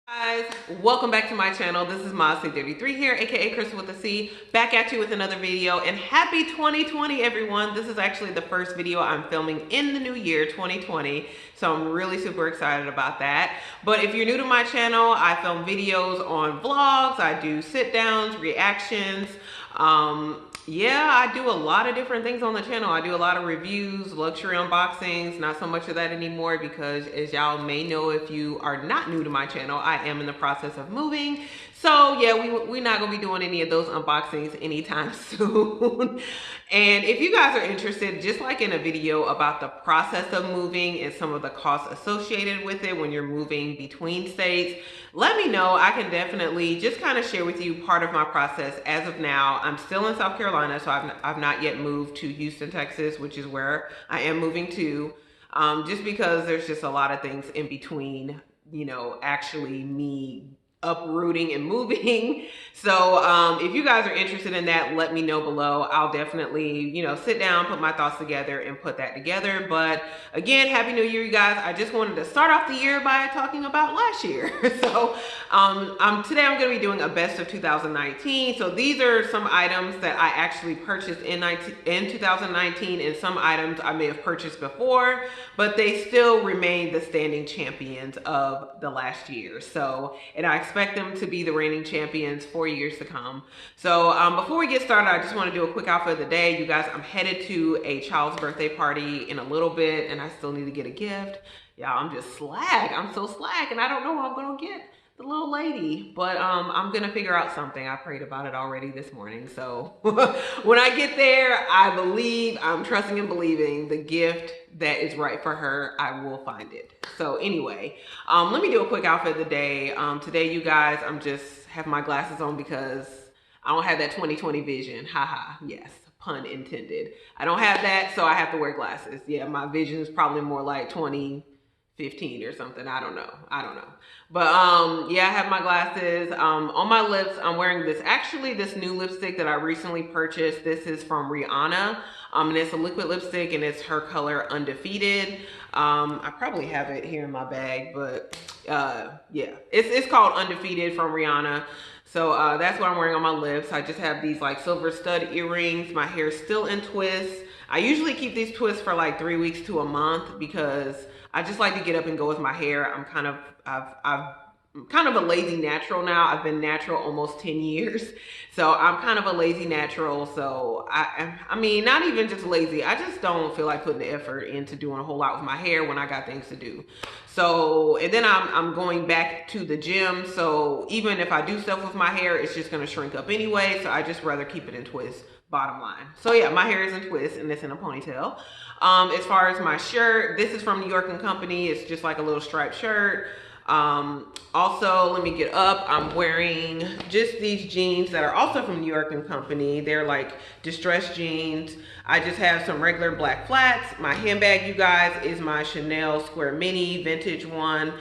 Guys, welcome back to my channel. This is Moz33 here, aka Crystal with a C, back at you with another video, and happy 2020 everyone. This is actually the first video I'm filming in the new year 2020, so I'm really super excited about that. But if you're new to my channel, I film videos on vlogs, I do sit downs, reactions, yeah, I do a lot of different things on the channel. I do a lot of reviews, luxury unboxings, not so much of that anymore because as y'all may know, if you are not new to my channel, I am in the process of moving. So yeah, we're not gonna be doing any of those unboxings anytime soon. And if you guys are interested, just like in a video about the process of moving and some of the costs associated with it when you're moving between states, let me know. I can definitely just kind of share with you part of my process. As of now, I'm still in South Carolina, so I've not yet moved to Houston, Texas, which is where I am moving to. Just because there's just a lot of things in between, you know, actually me uprooting and moving. So if you guys are interested in that, let me know below. I'll definitely, you know, sit down, put my thoughts together and put that together. But again, happy new year, you guys. I just wanted to start off the year by talking about last year. So today I'm going to be doing a best of 2019. So these are some items that I actually purchased in 2019 and some items I may have purchased before, but they still remain the standing champions of the last year. So, and I expect them to be the reigning champions for years to come. So before we get started, I just want to do a quick outfit of the day. You guys, I'm headed to a child's birthday party in a little bit and I still need to get a gift. Y'all, I'm just slack. I'm so slack and I don't know what I'm going to get the little lady, but I'm gonna figure out something. I prayed about it already this morning, so when I get there, I believe, I'm trusting and believing the gift that is right for her, I will find it. So anyway, let me do a quick outfit of the day. Today, you guys, I'm just have my glasses on because I don't have that 2020 vision. Haha, yes, pun intended. I don't have that, so I have to wear glasses. Yeah, my vision is probably more like 2015 or something. I don't know. But yeah, I have my glasses. On my lips, I'm wearing this new lipstick that I recently purchased. This is from Rihanna. And it's a liquid lipstick and it's her color Undefeated. I probably have it here in my bag, but yeah, it's called Undefeated from Rihanna. So that's what I'm wearing on my lips. I just have these like silver stud earrings. My hair is still in twists. I usually keep these twists for like 3 weeks to a month because I just like to get up and go with my hair. I'm kind of a lazy natural now. I've been natural almost 10 years. So I'm kind of a lazy natural. So I mean, not even just lazy. I just don't feel like putting the effort into doing a whole lot with my hair when I got things to do. So, and then I'm going back to the gym. So even if I do stuff with my hair, it's just going to shrink up anyway. So I just rather keep it in twists. Bottom line. So yeah, my hair is in twists and it's in a ponytail. As far as my shirt, this is from New York & Company. It's just like a little striped shirt. Also, let me get up. I'm wearing just these jeans that are also from New York & Company. They're like distressed jeans. I just have some regular black flats. My handbag, you guys, is my Chanel Square Mini vintage one.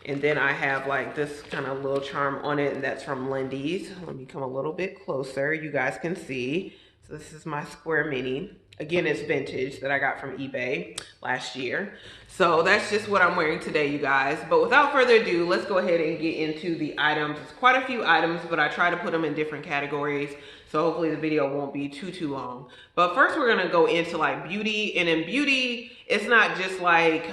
And then I have like this kind of little charm on it, and that's from Lindy's. Let me come a little bit closer. You guys can see. So this is my Square Mini. Again, it's vintage that I got from eBay last year. So that's just what I'm wearing today, you guys. But without further ado, let's go ahead and get into the items. It's quite a few items, but I try to put them in different categories. So hopefully the video won't be too long. But first we're gonna go into like beauty. And in beauty, it's not just like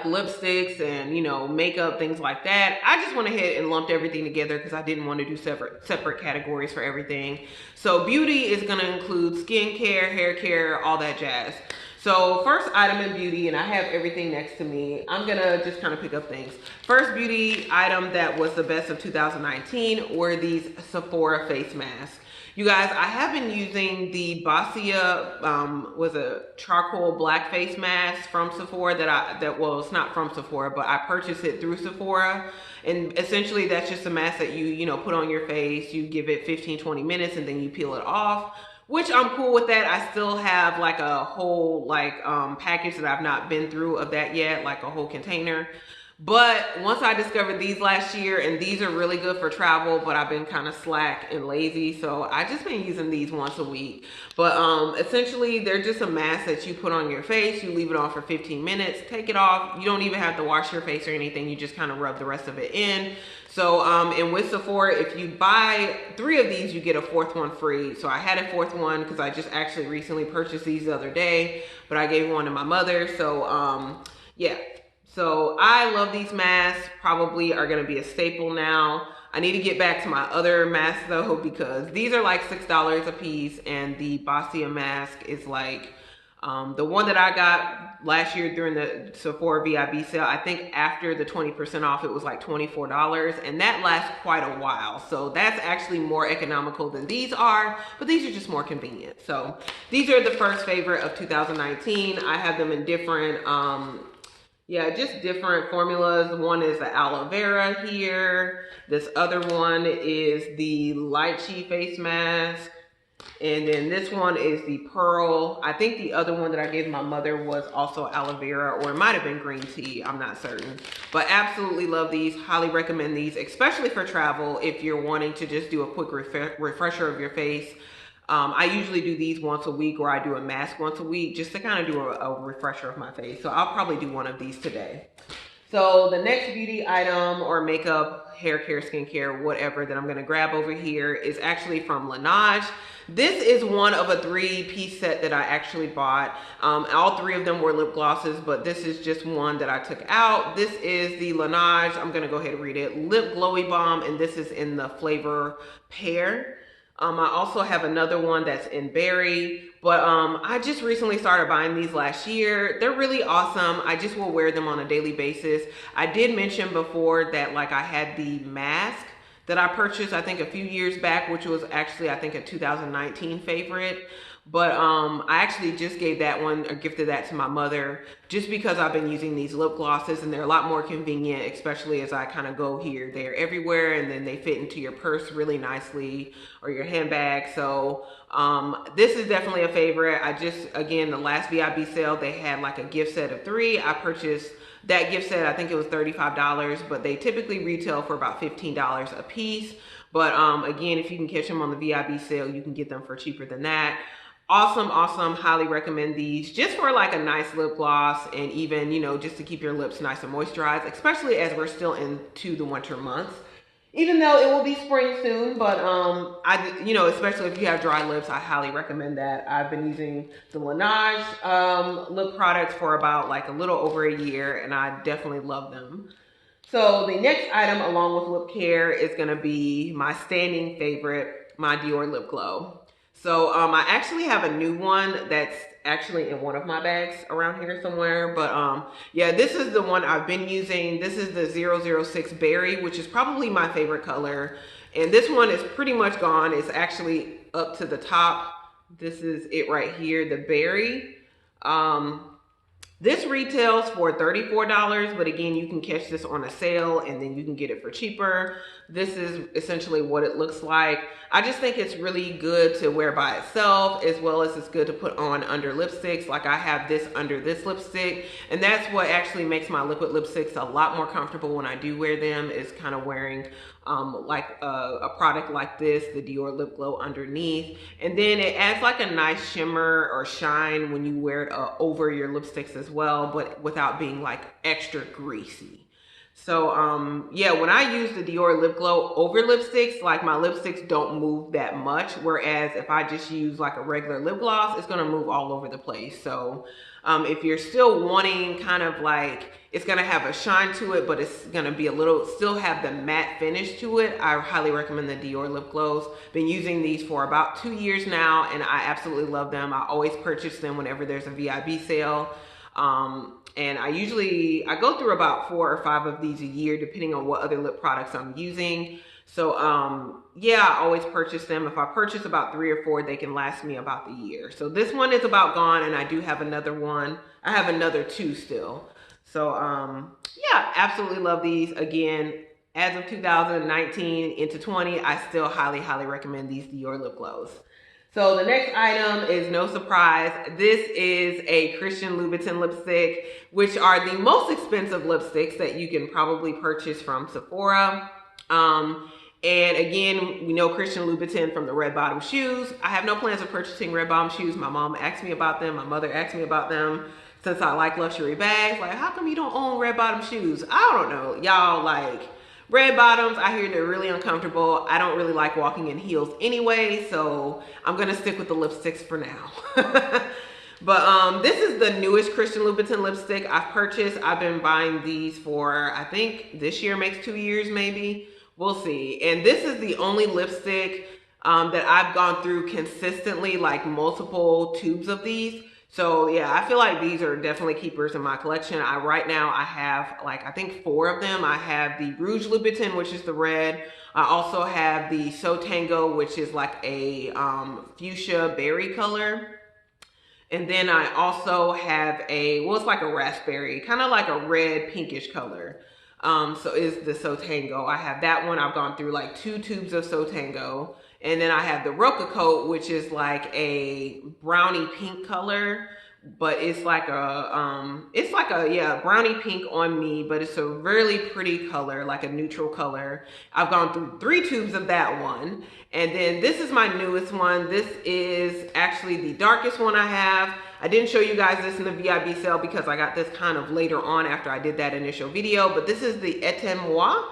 lipsticks and, you know, makeup, things like that. I just went ahead and lumped everything together because I didn't want to do separate categories for everything. So beauty is going to include skincare, hair care, all that jazz. So first item in beauty, and I have everything next to me. I'm going to just kind of pick up things. First beauty item that was the best of 2019 were these Sephora face masks. You guys, I have been using the Boscia, was a charcoal black face mask from Sephora well, it's not from Sephora, but I purchased it through Sephora. And essentially that's just a mask that you know, put on your face, you give it 15-20 minutes and then you peel it off, which I'm cool with that. I still have like a whole package that I've not been through of that yet, like a whole container. But once I discovered these last year, and these are really good for travel, but I've been kind of slack and lazy, so I just been using these once a week. But essentially, they're just a mask that you put on your face. You leave it on for 15 minutes, take it off. You don't even have to wash your face or anything. You just kind of rub the rest of it in. So, and with Sephora, if you buy 3 of these, you get a 4th one free. So I had a 4th one because I just actually recently purchased these the other day, but I gave one to my mother. So, yeah. So I love these masks, probably are gonna be a staple now. I need to get back to my other masks though, because these are like $6 a piece, and the Bossia mask is like, the one that I got last year during the Sephora VIB sale, I think after the 20% off, it was like $24, and that lasts quite a while. So that's actually more economical than these are, but these are just more convenient. So these are the first favorite of 2019. I have them in different, yeah, just different formulas. One is the aloe vera here. This other one is the lychee face mask. And then this one is the pearl. I think the other one that I gave my mother was also aloe vera, or it might have been green tea. I'm not certain. But absolutely love these. Highly recommend these, especially for travel if you're wanting to just do a quick refresher of your face. I usually do these once a week, or I do a mask once a week just to kind of do a refresher of my face. So I'll probably do one of these today. So the next beauty item or makeup, hair care, skincare, whatever that I'm going to grab over here is actually from Laneige. This is one of a 3-piece set that I actually bought. All 3 of them were lip glosses, but this is just one that I took out. This is the Laneige, I'm going to go ahead and read it, Lip Glowy Balm, and this is in the flavor Pear. I also have another one that's in berry, but I just recently started buying these last year. They're really awesome. I just will wear them on a daily basis. I did mention before that like I had the mask that I purchased, I think a few years back, which was actually, I think a 2019 favorite. But I actually just gave that one or gifted that to my mother just because I've been using these lip glosses and they're a lot more convenient, especially as I kind of go here, there, everywhere, and then they fit into your purse really nicely or your handbag. So this is definitely a favorite. I just, again, the last VIB sale, they had like a gift set of 3. I purchased that gift set, I think it was $35, but they typically retail for about $15 a piece. But again, if you can catch them on the VIB sale, you can get them for cheaper than that. Awesome, awesome. Highly recommend these just for like a nice lip gloss, and even, you know, just to keep your lips nice and moisturized, especially as we're still into the winter months. Even though it will be spring soon, but you know, especially if you have dry lips, I highly recommend that. I've been using the Laneige lip products for about like a little over a year, and I definitely love them. So the next item along with lip care is gonna be my standing favorite, my Dior Lip Glow. So I actually have a new one that's actually in one of my bags around here somewhere. But yeah, this is the one I've been using. This is the 006 Berry, which is probably my favorite color. And this one is pretty much gone. It's actually up to the top. This is it right here, the Berry. This retails for $34, but again, you can catch this on a sale and then you can get it for cheaper. This is essentially what it looks like. I just think it's really good to wear by itself, as well as it's good to put on under lipsticks. Like I have this under this lipstick, and that's what actually makes my liquid lipsticks a lot more comfortable when I do wear them, is kind of wearing like a product like this, the Dior Lip Glow underneath. And then it adds like a nice shimmer or shine when you wear it over your lipsticks as well, but without being like extra greasy. So yeah, when I use the Dior Lip Glow over lipsticks, like my lipsticks don't move that much. Whereas if I just use like a regular lip gloss, it's gonna move all over the place. So if you're still wanting kind of like, it's gonna have a shine to it, but it's gonna be a little, still have the matte finish to it, I highly recommend the Dior Lip Glows. Been using these for about 2 years now, and I absolutely love them. I always purchase them whenever there's a VIB sale. And I go through about 4 or 5 of these a year, depending on what other lip products I'm using. So yeah, I always purchase them. If I purchase about 3 or 4, they can last me about the year. So this one is about gone, and I do have another one. I have another 2 still. So yeah, absolutely love these. Again, as of 2019 into 20, I still highly, highly recommend these Dior Lip Glows. So the next item is no surprise. This is a Christian Louboutin lipstick, which are the most expensive lipsticks that you can probably purchase from Sephora. And again, we know Christian Louboutin from the red bottom shoes. I have no plans of purchasing red bottom shoes. My mom asked me about them. My mother asked me about them. Since I like luxury bags, like, how come you don't own red bottom shoes? I don't know. Y'all, like, red bottoms, I hear they're really uncomfortable. I don't really like walking in heels anyway, so I'm gonna stick with the lipsticks for now. But this is the newest Christian Louboutin lipstick I've purchased. I've been buying these for, I think this year makes 2 years maybe. We'll see. And this is the only lipstick that I've gone through consistently, like multiple tubes of these. So yeah, I feel like these are definitely keepers in my collection. Right now I have like, I think 4 of them. I have the Rouge Louboutin, which is the red. I also have the So Tango, which is like a fuchsia berry color. And then I also have well, it's like a raspberry, kind of like a red pinkish color. So is the So Tango. I have that one. I've gone through like 2 tubes of So Tango. And then I have the Roca Coat, which is like a brownie pink color, but it's like a, yeah, brownie pink on me, but it's a really pretty color, like a neutral color. I've gone through 3 tubes of that one. And then this is my newest one. This is actually the darkest one I have. I didn't show you guys this in the VIB sale because I got this kind of later on after I did that initial video, but this is the Ebates Moi,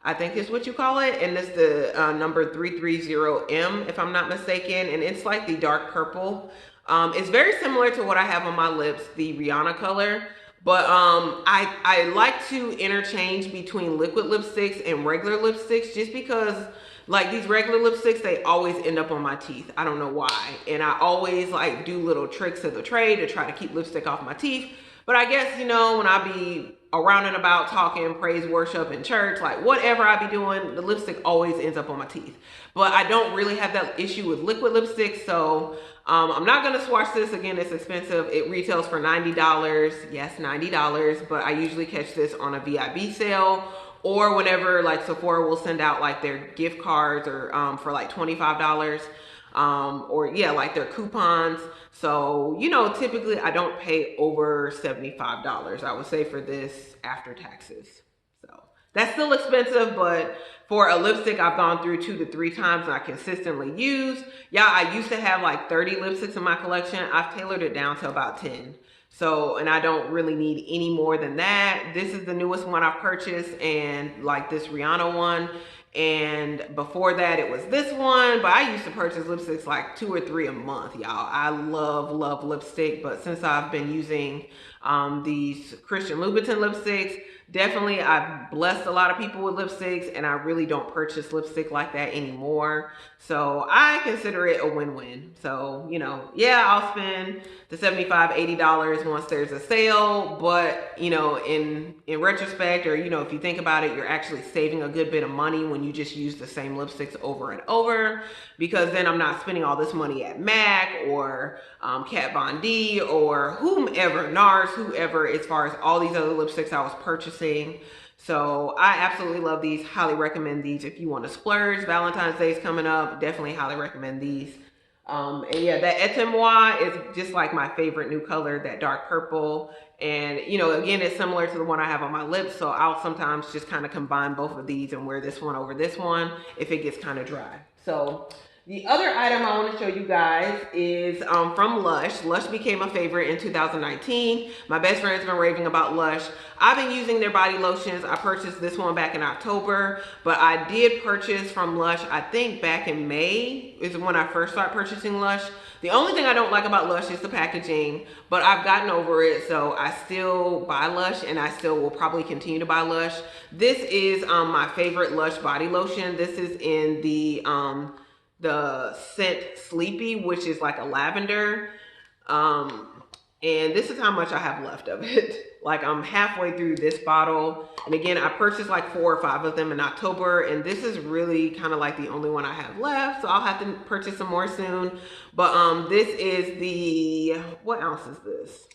I think is what you call it. And it's the number 330M, if I'm not mistaken. And it's like the dark purple. It's very similar to what I have on my lips, the Rihanna color. But I like to interchange between liquid lipsticks and regular lipsticks just because like these regular lipsticks, they always end up on my teeth. I don't know why. And I always like do little tricks of the trade to try to keep lipstick off my teeth. But I guess, you know, when I be around and about talking praise worship in church, like whatever I be doing, the lipstick always ends up on my teeth. But I don't really have that issue with liquid lipstick, so I'm not gonna swatch this. Again, it's expensive. It retails for $90. Yes, $90, but I usually catch this on a VIB sale, or whenever like Sephora will send out like their gift cards or for like $25. Or yeah, like their coupons. So, you know, typically I don't pay over $75, I would say, for this after taxes. So that's still expensive, but for a lipstick I've gone through 2 to 3 times and I consistently use. Yeah, I used to have like 30 lipsticks in my collection. I've tailored it down to about 10. So, and I don't really need any more than that. This is the newest one I've purchased, and like this Rihanna one. And before that it was this one, but I used to purchase lipsticks like 2 or 3 a month, y'all. I love lipstick, but since I've been using these Christian Louboutin lipsticks, definitely I've blessed a lot of people with lipsticks, and I really don't purchase lipstick like that anymore. So I consider it a win-win. So, you know, yeah, I'll spend the $75, $80 once there's a sale, but you know, in retrospect, or you know, if you think about it, you're actually saving a good bit of money when you just use the same lipsticks over and over, because then I'm not spending all this money at MAC or Kat Von D or whomever, NARS, whoever, as far as all these other lipsticks I was purchasing. So I absolutely love these. Highly recommend these if you want to splurge. Valentine's Day is coming up. Definitely highly recommend these. And yeah, that Ebates Moi is just like my favorite new color, that dark purple. And you know, again, it's similar to the one I have on my lips, so I'll sometimes just kind of combine both of these and wear this one over this one if it gets kind of dry. So the other item I want to show you guys is from Lush. Lush became a favorite in 2019. My best friend's been raving about Lush. I've been using their body lotions. I purchased this one back in October, but I did purchase from Lush, I think back in May is when I first started purchasing Lush. The only thing I don't like about Lush is the packaging, but I've gotten over it, so I still buy Lush, and I still will probably continue to buy Lush. This is my favorite Lush body lotion. This is in the scent Sleepy, which is like a lavender. And this is how much I have left of it. Like, I'm halfway through this bottle. And again, I purchased like 4 or 5 of them in October, and this is really kind of like the only one I have left. So I'll have to purchase some more soon. But this is the, what ounce is this?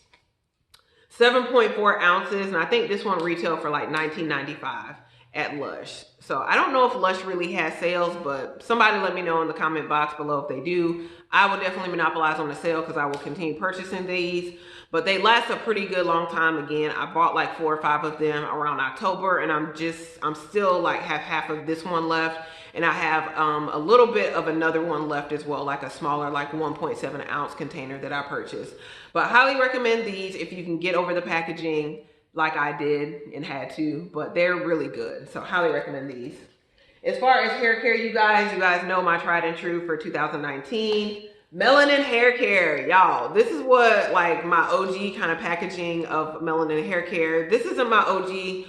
7.4 ounces. And I think this one retailed for like $19.95 at Lush. So I don't know if Lush really has sales, but somebody let me know in the comment box below if they do. I will definitely monopolize on the sale because I will continue purchasing these. But they last a pretty good long time. Again, I bought like 4 or 5 of them around October, and I'm still like have half of this one left. And I have a little bit of another one left as well, like a smaller, like 1.7 ounce container that I purchased. But highly recommend these if you can get over the packaging like I did and had to, but they're really good. So highly recommend these. As far as hair care, you guys know my tried and true for 2019. Melanin hair care, y'all. This is what like my OG kind of packaging of melanin hair care. This isn't my OG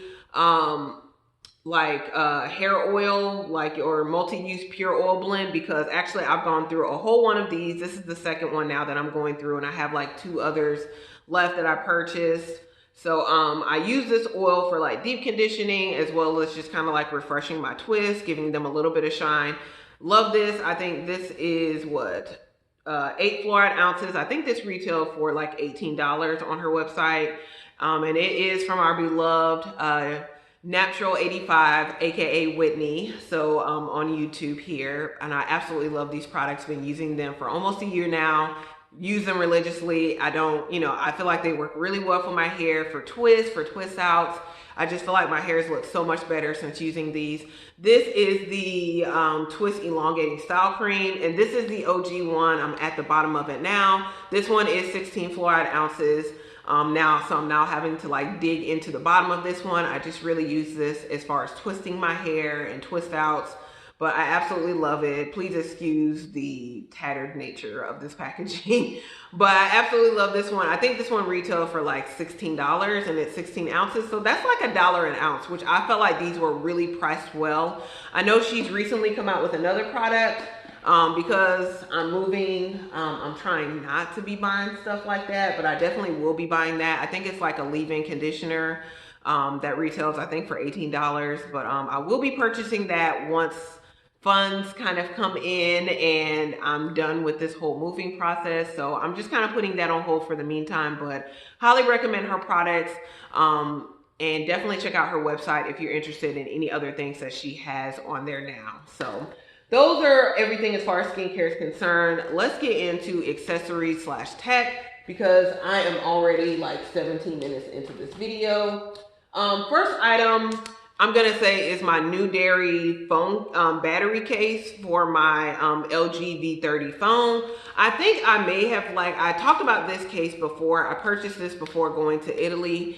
hair oil, like or multi-use pure oil blend, because actually I've gone through a whole one of these. This is the second one now that I'm going through, and I have like 2 others left that I purchased. So I use this oil for like deep conditioning as well as just kind of like refreshing my twists, giving them a little bit of shine. Love this. I think this is what 8 fluoride ounces. I think this retailed for like $18 on her website. And it is from our beloved Natural 85, aka Whitney. So on YouTube here. And I absolutely love these products. Been using them for almost a year now. Use them religiously. I don't, I feel like they work really well for my hair, for twist outs. I just feel like my hairs look so much better since using these. This is the Twist Elongating Style Cream, and this is the OG one. I'm at the bottom of it now. This one is 16 fluoride ounces now, so I'm now having to like dig into the bottom of this one. I just really use this as far as twisting my hair and twist outs. But I absolutely love it. Please excuse the tattered nature of this packaging. But I absolutely love this one. I think this one retailed for like $16 and it's 16 ounces. So that's like $1 an ounce, which I felt like these were really priced well. I know she's recently come out with another product because I'm moving. I'm trying not to be buying stuff like that, but I definitely will be buying that. I think it's like a leave-in conditioner that retails, I think, for $18. But I will be purchasing that once funds kind of come in and I'm done with this whole moving process. So I'm just kind of putting that on hold for the meantime, but highly recommend her products. And definitely check out her website if you're interested in any other things that she has on there now. So those are everything as far as skincare is concerned. Let's get into accessories / tech because I am already like 17 minutes into this video. First item I'm gonna say is my new Dairy phone battery case for my LG V30 phone. I think I may have I talked about this case before. I purchased this before going to Italy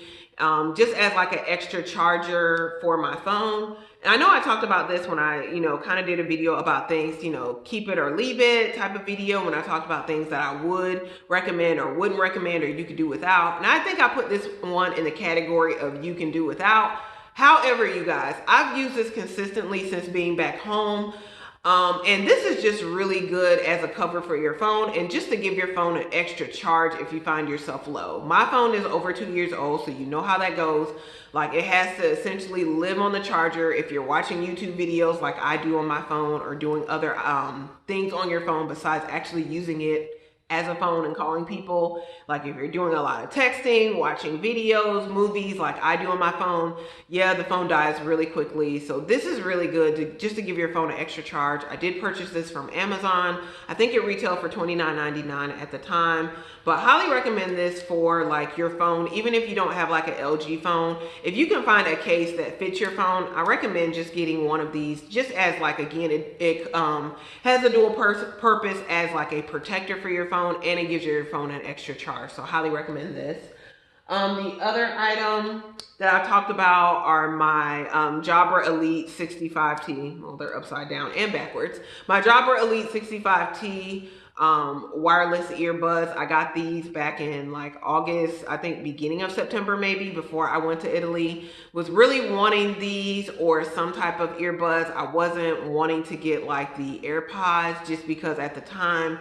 just as like an extra charger for my phone. And I know I talked about this when I, kind of did a video about things, keep it or leave it type of video when I talked about things that I would recommend or wouldn't recommend or you could do without. And I think I put this one in the category of you can do without. However, you guys, I've used this consistently since being back home. And this is just really good as a cover for your phone and just to give your phone an extra charge if you find yourself low. My phone is over 2 years old, so you know how that goes. Like it has to essentially live on the charger if you're watching YouTube videos like I do on my phone or doing other things on your phone besides actually using it as a phone and calling people. Like if you're doing a lot of texting, watching videos, movies like I do on my phone, yeah, the phone dies really quickly. So this is really good just to give your phone an extra charge. I did purchase this from Amazon. I think it retailed for $29.99 at the time, but highly recommend this for like your phone, even if you don't have like an LG phone. If you can find a case that fits your phone, I recommend just getting one of these just as like, again, it has a dual purpose as like a protector for your phone, and it gives your phone an extra charge. So highly recommend this. The other item that I talked about are my Jabra Elite 65T. Well, they're upside down and backwards. My Jabra Elite 65T wireless earbuds. I got these back in like August, I think beginning of September maybe, before I went to Italy. Was really wanting these or some type of earbuds. I wasn't wanting to get like the AirPods just because at the time,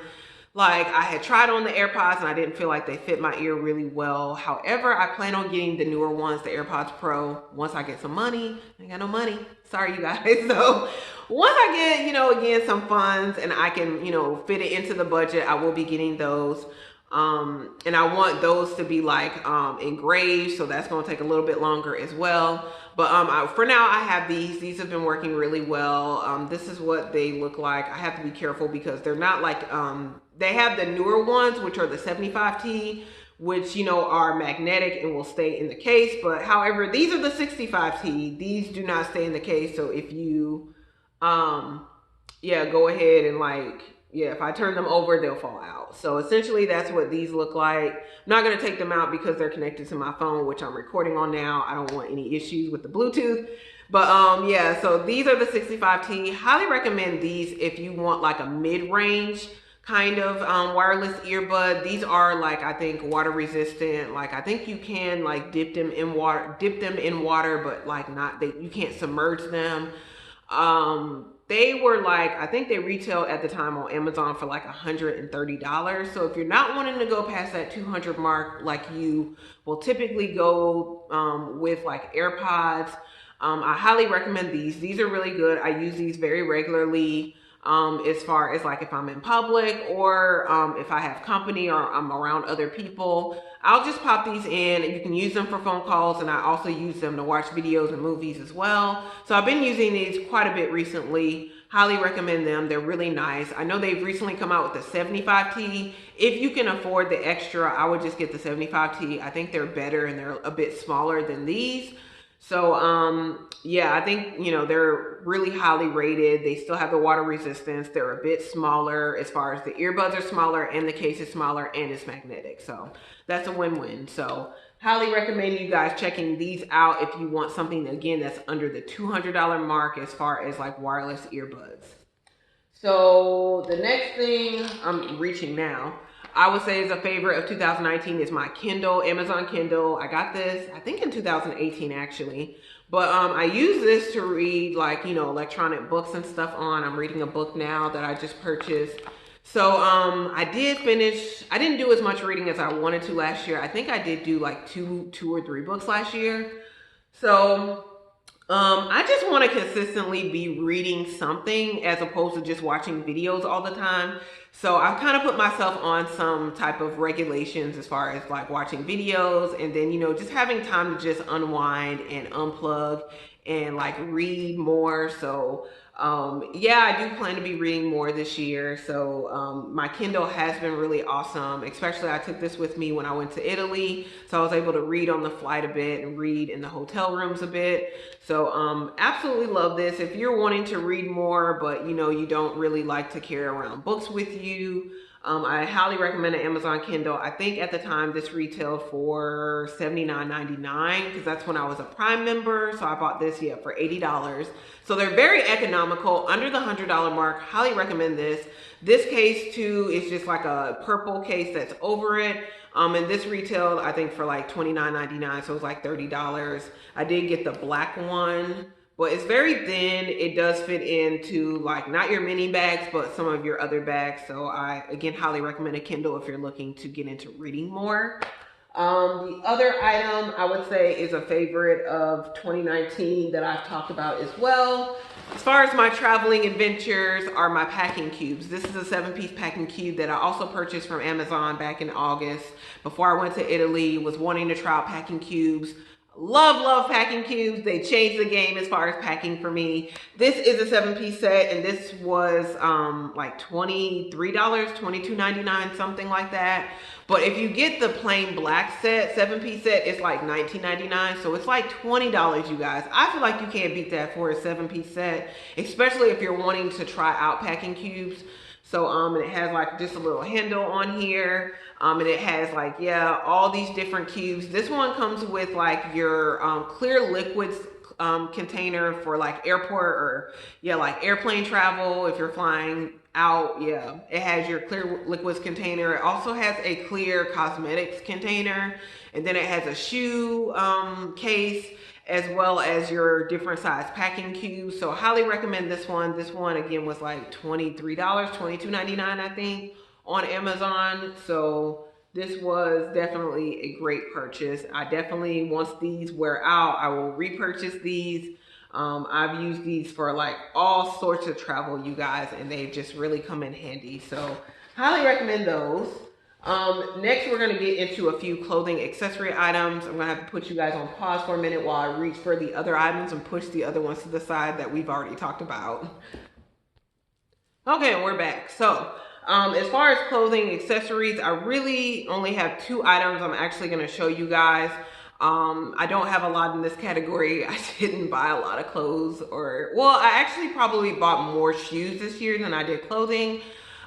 like I had tried on the AirPods and I didn't feel like they fit my ear really well. However, I plan on getting the newer ones, the AirPods Pro, once I get some money. I ain't got no money. Sorry, you guys. So once I get, again, some funds and I can, fit it into the budget, I will be getting those. And I want those to be like engraved, so that's going to take a little bit longer as well. But for now, I have these. These have been working really well. This is what they look like. I have to be careful because they're not like, they have the newer ones, which are the 75T, which, you know, are magnetic and will stay in the case. But however, these are the 65T. These do not stay in the case. So if you, yeah, go ahead and like, yeah, if I turn them over, they'll fall out. So essentially that's what these look like. I'm not going to take them out because they're connected to my phone, which I'm recording on now. I don't want any issues with the Bluetooth. But yeah, so these are the 65T. Highly recommend these if you want like a mid-range kind of wireless earbud. These are like, I think, water resistant. Like I think you can like dip them in water, but like not, you can't submerge them. They were like, I think they retailed at the time on Amazon for like $130. So if you're not wanting to go past that 200 mark, like you will typically go with like AirPods, I highly recommend these. These are really good. I use these very regularly. As far as like if I'm in public or if I have company or I'm around other people, I'll just pop these in. You can use them for phone calls, and I also use them to watch videos and movies as well. So I've been using these quite a bit recently. Highly recommend them. They're really nice. I know they've recently come out with the 75T. If you can afford the extra, I would just get the 75T. I think they're better and they're a bit smaller than these. So, yeah, I think, you know, they're really highly rated. They still have the water resistance. They're a bit smaller as far as the earbuds are smaller and the case is smaller and it's magnetic. So that's a win-win. So highly recommend you guys checking these out if you want something, again, that's under the $200 mark as far as like wireless earbuds. So the next thing, I'm reaching now, I would say is a favorite of 2019 is my Kindle, Amazon Kindle. I got this, I think in 2018 actually. But I use this to read like, you know, electronic books and stuff on. I'm reading a book now that I just purchased. So I did finish, I didn't do as much reading as I wanted to last year. I think I did do like two or three books last year. So I just want to consistently be reading something as opposed to just watching videos all the time. So I've kind of put myself on some type of regulations as far as like watching videos and then, you know, just having time to just unwind and unplug and like read more. So yeah, I do plan to be reading more this year. So my Kindle has been really awesome, especially I took this with me when I went to Italy. So I was able to read on the flight a bit and read in the hotel rooms a bit. So absolutely love this. If you're wanting to read more, but you know, you don't really like to carry around books with you, I highly recommend an Amazon Kindle. I think at the time this retailed for $79.99 because that's when I was a Prime member. So I bought this, yeah, for $80. So they're very economical, under the $100 mark. Highly recommend this. This case too is just like a purple case that's over it. And this retailed, I think, for like $29.99, so it was like $30. I did get the black one, but it's very thin. It does fit into like not your mini bags, but some of your other bags. So I, again, highly recommend a Kindle if you're looking to get into reading more. The other item I would say is a favorite of 2019 that I've talked about as well. As far as my traveling adventures are my packing cubes. This is a 7-piece packing cube that I also purchased from Amazon back in August. Before I went to Italy, was wanting to try out packing cubes. Love packing cubes. They changed the game as far as packing for me. This is a 7-piece set and this was like $23, $22.99, something like that. But if you get the plain black set, 7-piece set, it's like $19.99. So it's like $20, you guys. I feel like you can't beat that for a 7-piece set, especially if you're wanting to try out packing cubes. So, and it has like just a little handle on here. And it has like, yeah, all these different cubes. This one comes with like your clear liquids container for like airport or yeah, like airplane travel. If you're flying out, yeah, it has your clear liquids container. It also has a clear cosmetics container. And then it has a shoe case, as well as your different size packing cubes. So I highly recommend this one. This one again was like $23, $22.99 I think on Amazon. So this was definitely a great purchase. I definitely, once these wear out, I will repurchase these. I've used these for like all sorts of travel, you guys, and they've just really come in handy. So highly recommend those. Next, we're going to get into a few clothing accessory items. I'm going to have to put you guys on pause for a minute while I reach for the other items and push the other ones to the side that we've already talked about. Okay, we're back. So, as far as clothing accessories, I really only have 2 items I'm actually going to show you guys. I don't have a lot in this category. I didn't buy a lot of clothes, or, well, I actually probably bought more shoes this year than I did clothing.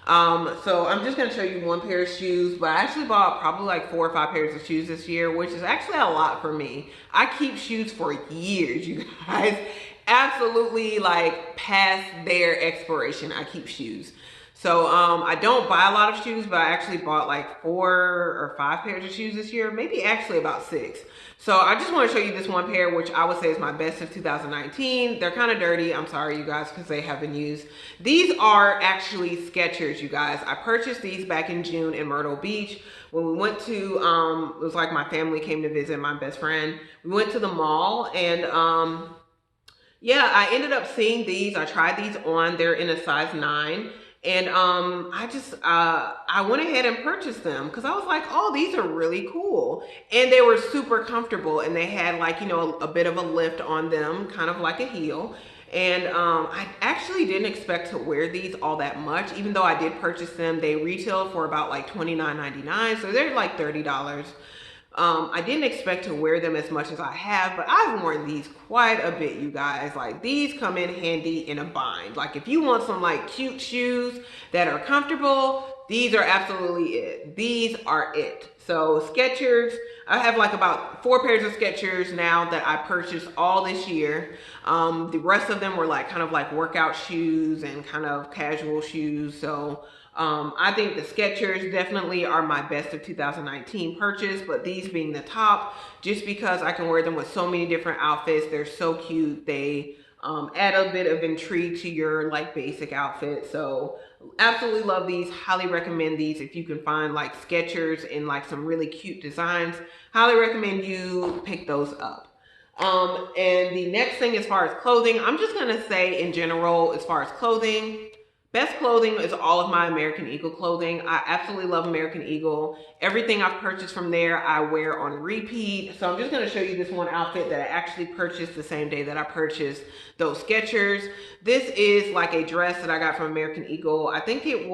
So I'm just going to show you 1 pair of shoes, but I actually bought probably like 4 or 5 pairs of shoes this year, which is actually a lot for me. I keep shoes for years, you guys. Absolutely, like past their expiration, I keep shoes. So I don't buy a lot of shoes, but I actually bought like 4 or 5 pairs of shoes this year, maybe actually about 6. So I just want to show you this 1 pair, which I would say is my best of 2019. They're kind of dirty. I'm sorry, you guys, because they have been used. These are actually Skechers, you guys. I purchased these back in June in Myrtle Beach. When we went to, it was like my family came to visit my best friend. We went to the mall and, yeah, I ended up seeing these. I tried these on. They're in a size 9. And I went ahead and purchased them because I was like, oh, these are really cool. And they were super comfortable, and they had like, you know, a bit of a lift on them, kind of like a heel. And I actually didn't expect to wear these all that much, even though I did purchase them. They retail for about like $29.99, so they're like $30. I didn't expect to wear them as much as I have, but I've worn these quite a bit, you guys. Like, these come in handy in a bind. Like, if you want some like cute shoes that are comfortable, these are absolutely it. These are it. So Skechers, I have like about 4 pairs of Skechers now that I purchased all this year. The rest of them were like kind of like workout shoes and kind of casual shoes. So I think the Skechers definitely are my best of 2019 purchase, but these being the top, just because I can wear them with so many different outfits. They're so cute. They add a bit of intrigue to your like basic outfit. So absolutely love these. Highly recommend these if you can find like Skechers in like some really cute designs. Highly recommend you pick those up. And the next thing, as far as clothing, I'm just gonna say in general, as far as clothing, best clothing is all of my American Eagle clothing. I absolutely love American Eagle. Everything I've purchased from there, I wear on repeat. So I'm just gonna show you this one outfit that I actually purchased the same day that I purchased those Skechers. This is like a dress that I got from American Eagle. I think it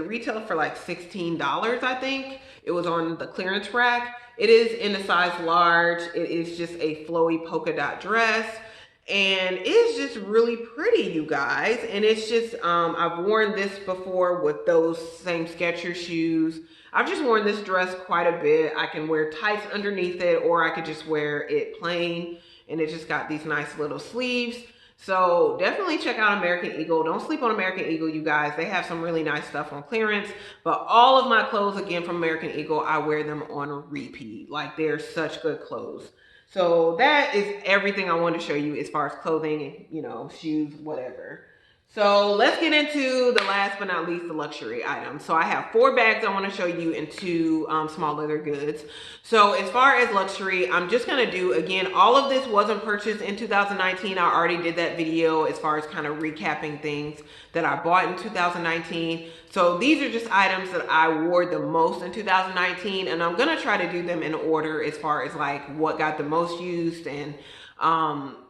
retailed for like $16, I think. It was on the clearance rack. It is in a size large. It is just a flowy polka dot dress. And it's just really pretty, you guys. And it's just, I've worn this before with those same Skechers shoes. I've just worn this dress quite a bit. I can wear tights underneath it, or I could just wear it plain. And it just got these nice little sleeves. So definitely check out American Eagle. Don't sleep on American Eagle, you guys. They have some really nice stuff on clearance. But all of my clothes, again, from American Eagle, I wear them on repeat. Like, they're such good clothes. So that is everything I wanted to show you as far as clothing, you know, shoes, whatever. So let's get into the last but not least, the luxury items. So I have 4 bags I want to show you and 2 small leather goods. So as far as luxury, I'm just going to do, again, all of this wasn't purchased in 2019. I already did that video as far as kind of recapping things that I bought in 2019. So these are just items that I wore the most in 2019, and I'm going to try to do them in order as far as like what got the most used and,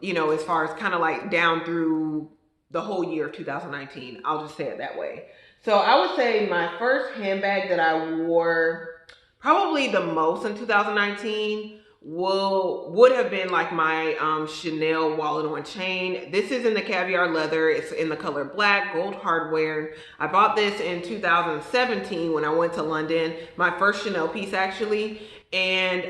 you know, as far as kind of like down through the whole year of 2019. I'll just say it that way. So I would say my first handbag that I wore probably the most in 2019 would have been like my Chanel wallet on chain. This is in the caviar leather. It's in the color black, gold hardware. I bought this in 2017 when I went to London. My first Chanel piece, actually. And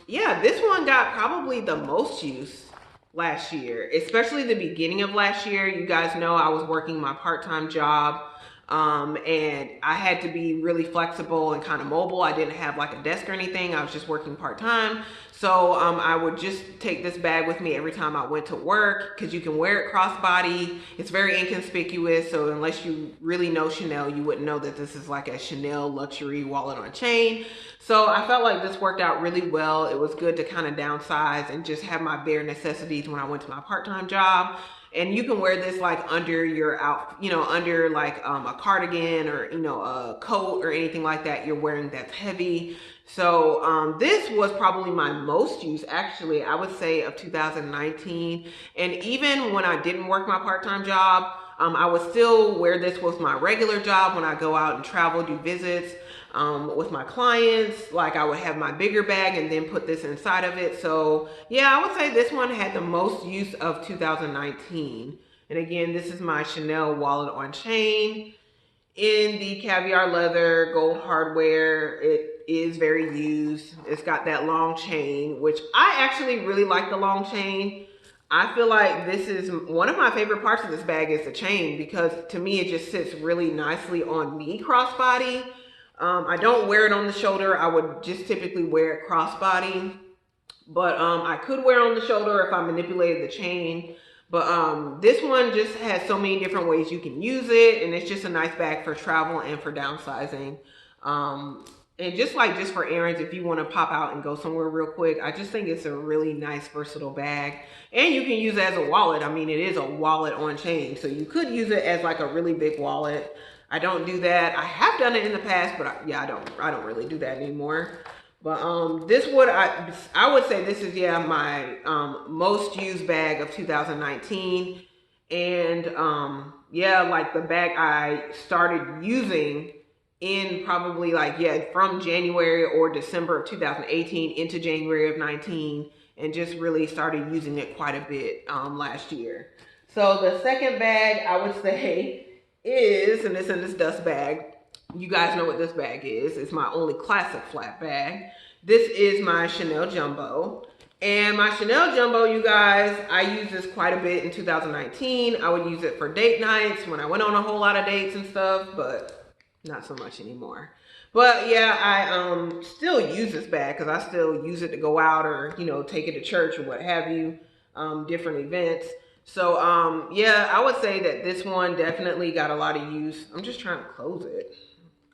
yeah, this one got probably the most use last year, especially the beginning of last year. You guys know I was working my part-time job, and I had to be really flexible and kind of mobile. I didn't have like a desk or anything. I was just working part-time. So I would just take this bag with me every time I went to work, because you can wear it crossbody. It's very inconspicuous. So unless you really know Chanel, you wouldn't know that this is like a Chanel luxury wallet on chain. So I felt like this worked out really well. It was good to kind of downsize and just have my bare necessities when I went to my part-time job. and you can wear this like under your under like a cardigan or a coat or anything like that you're wearing that's heavy. So this was probably my most used, actually, I would say, of 2019. And even when I didn't work my part-time job, I would still wear this with my regular job when I go out and travel, do visits with my clients. Like, I would have my bigger bag and then put this inside of it. So yeah, I would say this one had the most use of 2019. And again, this is my Chanel wallet on chain in the caviar leather, gold hardware. It is very used. It's got that long chain, which I actually really like the long chain. I feel like this is one of my favorite parts of this bag is the chain, because to me it just sits really nicely on me crossbody. I don't wear it on the shoulder. I would just typically wear it crossbody, but I could wear it on the shoulder if I manipulated the chain. But this one just has so many different ways you can use it, and it's just a nice bag for travel and for downsizing. And just for errands, if you want to pop out and go somewhere real quick, I just think it's a really nice, versatile bag. And you can use it as a wallet. I mean, it is a wallet on chain, so you could use it as like a really big wallet. I don't do that. I have done it in the past, but I don't really do that anymore. But this would, I would say this is, yeah, my most used bag of 2019. And yeah, like the bag I started using in probably like, yeah, from January or December of 2018 into January of 19, and just really started using it quite a bit last year. So the second bag I would say is, and it's in this dust bag. You guys know what this bag is. It's my only classic flat bag. This is my Chanel Jumbo. And my Chanel Jumbo, you guys, I used this quite a bit in 2019. I would use it for date nights when I went on a whole lot of dates and stuff, but not so much anymore. But yeah, I still use this bag because I still use it to go out or, take it to church or what have you, different events. So yeah, I would say that this one definitely got a lot of use. I'm just trying to close it.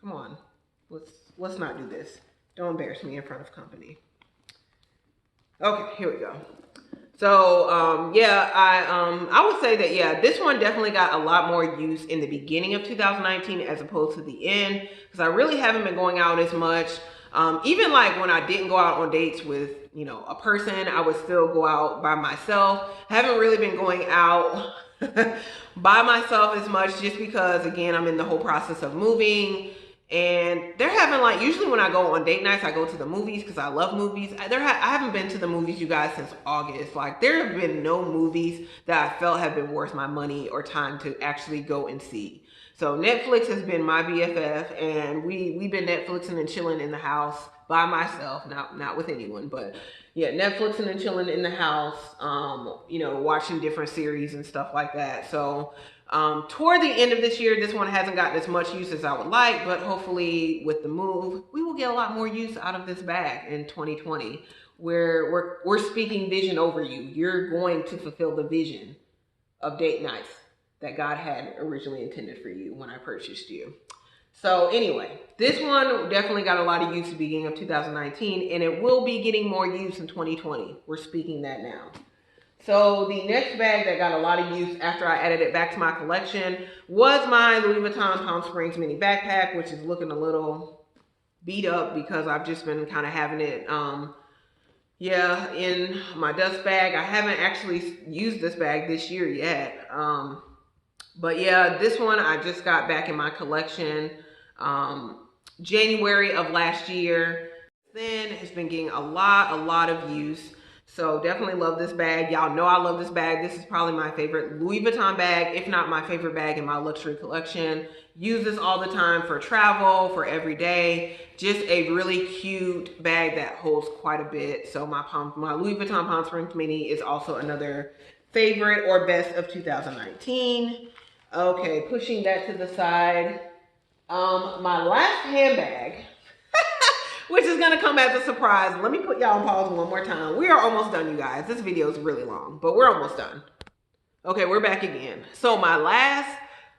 Come on, let's not do this. Don't embarrass me in front of company. Okay, here we go. So yeah, I would say that, yeah, this one definitely got a lot more use in the beginning of 2019 as opposed to the end, because I really haven't been going out as much. Even like when I didn't go out on dates with, a person, I would still go out by myself. Haven't really been going out by myself as much, just because, again, I'm in the whole process of moving. And they're having, like, usually when I go on date nights, I go to the movies because I love movies. I haven't been to the movies, you guys, since August. Like, there have been no movies that I felt have been worth my money or time to actually go and see. So Netflix has been my BFF, and we've been Netflixing and chilling in the house by myself, not with anyone, but yeah, Netflixing and chilling in the house, watching different series and stuff like that. So toward the end of this year, this one hasn't gotten as much use as I would like, but hopefully with the move, we will get a lot more use out of this bag in 2020, where we're speaking vision over you. You're going to fulfill the vision of date nights that God had originally intended for you when I purchased you. So anyway, this one definitely got a lot of use at the beginning of 2019, and it will be getting more use in 2020. We're speaking that now. So the next bag that got a lot of use after I added it back to my collection was my Louis Vuitton Palm Springs mini backpack, which is looking a little beat up because I've just been kind of having it, in my dust bag. I haven't actually used this bag this year yet. But yeah, this one I just got back in my collection January of last year. Then it's been getting a lot of use. So definitely love this bag. Y'all know I love this bag. This is probably my favorite Louis Vuitton bag, if not my favorite bag in my luxury collection. Use this all the time for travel, for every day. Just a really cute bag that holds quite a bit. So my Louis Vuitton Palm Springs Mini is also another favorite or best of 2019. Okay, pushing that to the side. My last handbag, which is gonna come as a surprise. Let me put y'all on pause one more time. We are almost done, you guys. This video is really long, but we're almost done. Okay, we're back again. So my last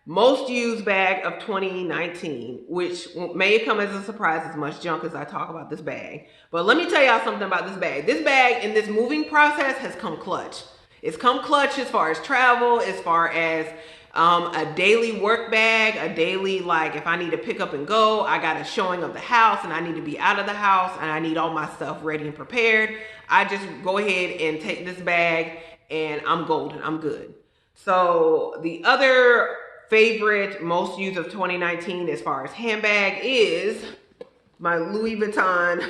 most used bag of 2019, which may come as a surprise, as much junk as I talk about this bag. But let me tell y'all something about this bag. This bag in this moving process has come clutch. It's come clutch as far as travel, as far as a daily work bag, a daily, like if I need to pick up and go, I got a showing of the house and I need to be out of the house and I need all my stuff ready and prepared. I just go ahead and take this bag and I'm golden, I'm good. So the other favorite, most used of 2019 as far as handbag is my Louis Vuitton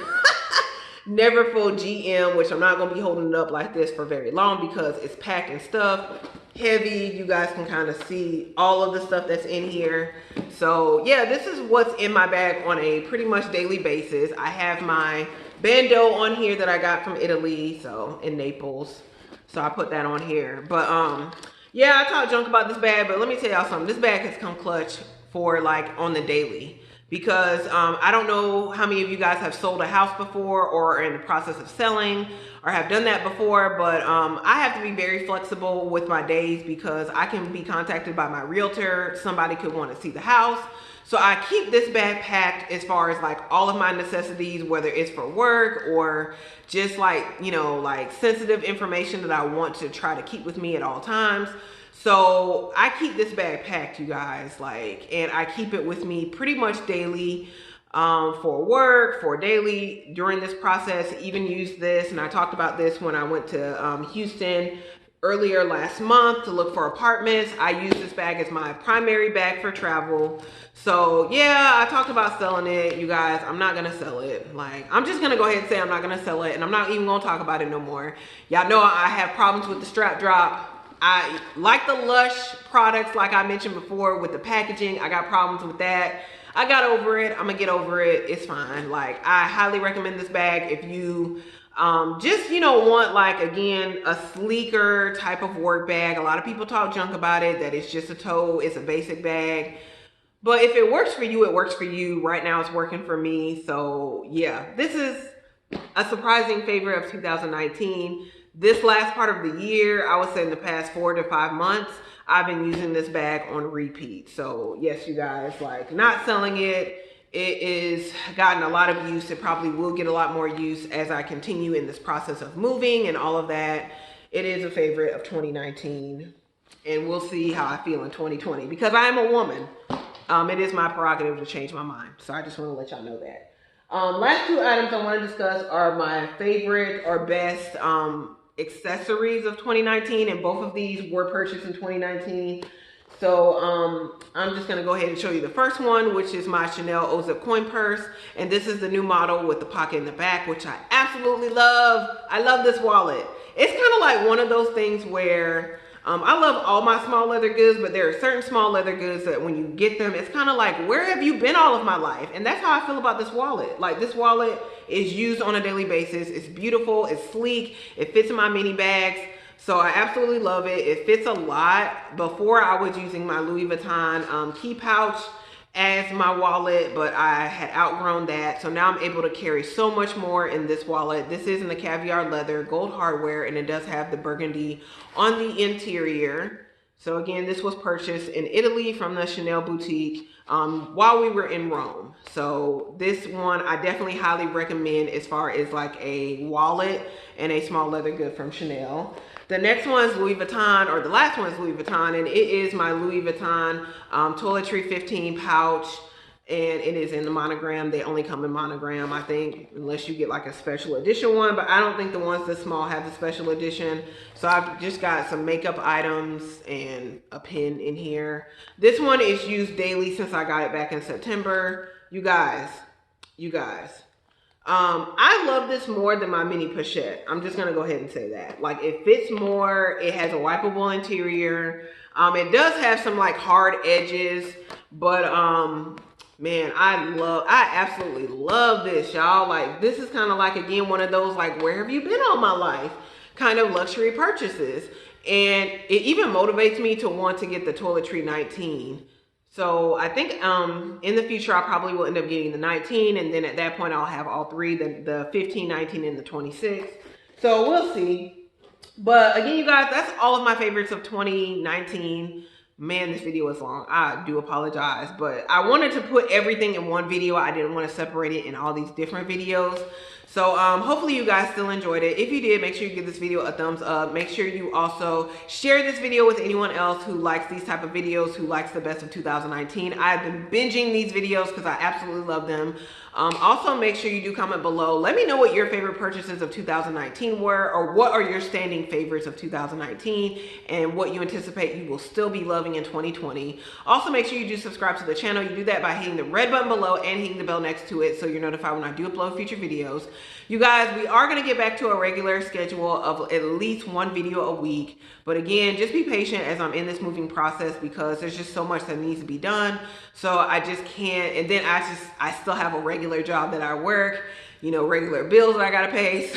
Neverfull GM, which I'm not going to be holding it up like this for very long because it's packed and stuff. Heavy. You guys can kind of see all of the stuff that's in here. So yeah, this is what's in my bag on a pretty much daily basis. I have my bandeau on here that I got from Italy, so in Naples. So I put that on here. But yeah, I talk junk about this bag, but let me tell y'all something. This bag has come clutch for like on the daily. Because I don't know how many of you guys have sold a house before or are in the process of selling or have done that before, but I have to be very flexible with my days because I can be contacted by my realtor. Somebody could want to see the house. So I keep this bag packed as far as like all of my necessities, whether it's for work or just like, you know, like sensitive information that I want to try to keep with me at all times. So I keep this bag packed, you guys, like, and I keep it with me pretty much daily for work, for daily during this process. Even use this, and I talked about this when I went to Houston earlier last month to look for apartments. I use this bag as my primary bag for travel. So yeah, I talked about selling it, you guys. I'm not gonna sell it. Like, I'm just gonna go ahead and say I'm not gonna sell it, and I'm not even gonna talk about it no more. Y'all know I have problems with the strap drop. I like the Lush products, like I mentioned before, with the packaging. I got problems with that. I got over it. I'm gonna get over it. It's fine. Like, I highly recommend this bag if you just, you know, want, like, again, a sleeker type of work bag. A lot of people talk junk about it, that it's just a tote, it's a basic bag. But if it works for you, it works for you. Right now it's working for me. So yeah, this is a surprising favorite of 2019. This last part of the year, I would say in the past 4 to 5 months, I've been using this bag on repeat. So yes, you guys, like, not selling it. It is gotten a lot of use. It probably will get a lot more use as I continue in this process of moving and all of that. It is a favorite of 2019, and we'll see how I feel in 2020 because I am a woman. It is my prerogative to change my mind. So I just want to let y'all know that. Last 2 items I want to discuss are my favorite or best accessories of 2019, and both of these were purchased in 2019. So I'm just gonna go ahead and show you the first one, which is my Chanel O-Zip coin purse. And this is the new model with the pocket in the back, which I absolutely love. I love this wallet. It's kind of like one of those things where I love all my small leather goods, but there are certain small leather goods that when you get them, it's kind of like, where have you been all of my life? And that's how I feel about this wallet. Like, this wallet is used on a daily basis. It's beautiful, it's sleek, it fits in my mini bags. So I absolutely love it. It fits a lot. Before, I was using my Louis Vuitton key pouch as my wallet, but I had outgrown that. So now I'm able to carry so much more in this wallet. This is in the caviar leather, gold hardware, and it does have the burgundy on the interior. So again, this was purchased in Italy from the Chanel boutique while we were in Rome. So this one I definitely highly recommend as far as like a wallet and a small leather good from Chanel. The next one is Louis Vuitton, or the last one is Louis Vuitton, and it is my Louis Vuitton Toiletry 15 pouch, and it is in the monogram. They only come in monogram, I think, unless you get like a special edition one, but I don't think the ones this small have the special edition. So I've just got some makeup items and a pen in here. This one is used daily since I got it back in September. You guys. I love this more than my mini pochette. I'm just gonna go ahead and say that. Like, it fits more. It has a wipeable interior. It does have some like hard edges, but man, I absolutely love this, y'all. Like, this is kind of like, again, one of those like, where have you been all my life kind of luxury purchases. And it even motivates me to want to get the Toiletry 19. So I think in the future, I probably will end up getting the 19. And then at that point, I'll have all three, the 15, 19, and the 26. So we'll see. But again, you guys, that's all of my favorites of 2019. Man, this video is long. I do apologize. But I wanted to put everything in one video. I didn't want to separate it in all these different videos. So hopefully you guys still enjoyed it. If you did, make sure you give this video a thumbs up. Make sure you also share this video with anyone else who likes these type of videos, who likes the best of 2019. I've been binging these videos because I absolutely love them. Also, make sure you do comment below. Let me know what your favorite purchases of 2019 were, or what are your standing favorites of 2019, and what you anticipate you will still be loving in 2020. Also, make sure you do subscribe to the channel. You do that by hitting the red button below and hitting the bell next to it so you're notified when I do upload future videos. You guys, we are going to get back to a regular schedule of at least one video a week. But again, just be patient as I'm in this moving process because there's just so much that needs to be done. So I just can't, and then I still have a regular job that I work, you know, regular bills that I got to pay.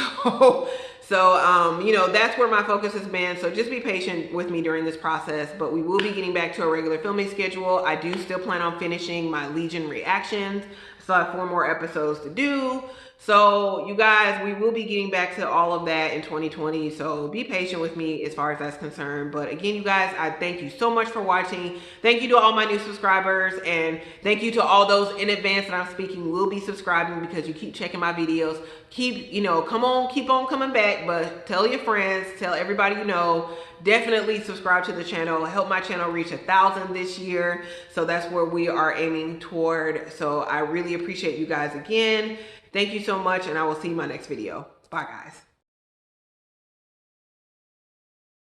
So, you know, that's where my focus has been. So just be patient with me during this process, but we will be getting back to a regular filming schedule. I do still plan on finishing my Legion reactions. So I have 4 more episodes to do. So you guys, we will be getting back to all of that in 2020. So be patient with me as far as that's concerned. But again, you guys, I thank you so much for watching. Thank you to all my new subscribers, and thank you to all those in advance that I'm speaking will be subscribing because you keep checking my videos. Keep, you know, keep on coming back, but tell your friends, tell everybody you know. Definitely subscribe to the channel. Help my channel reach 1,000 this year. So that's where we are aiming toward. So I really appreciate you guys again. Thank you so much, and I will see you in my next video. Bye, guys.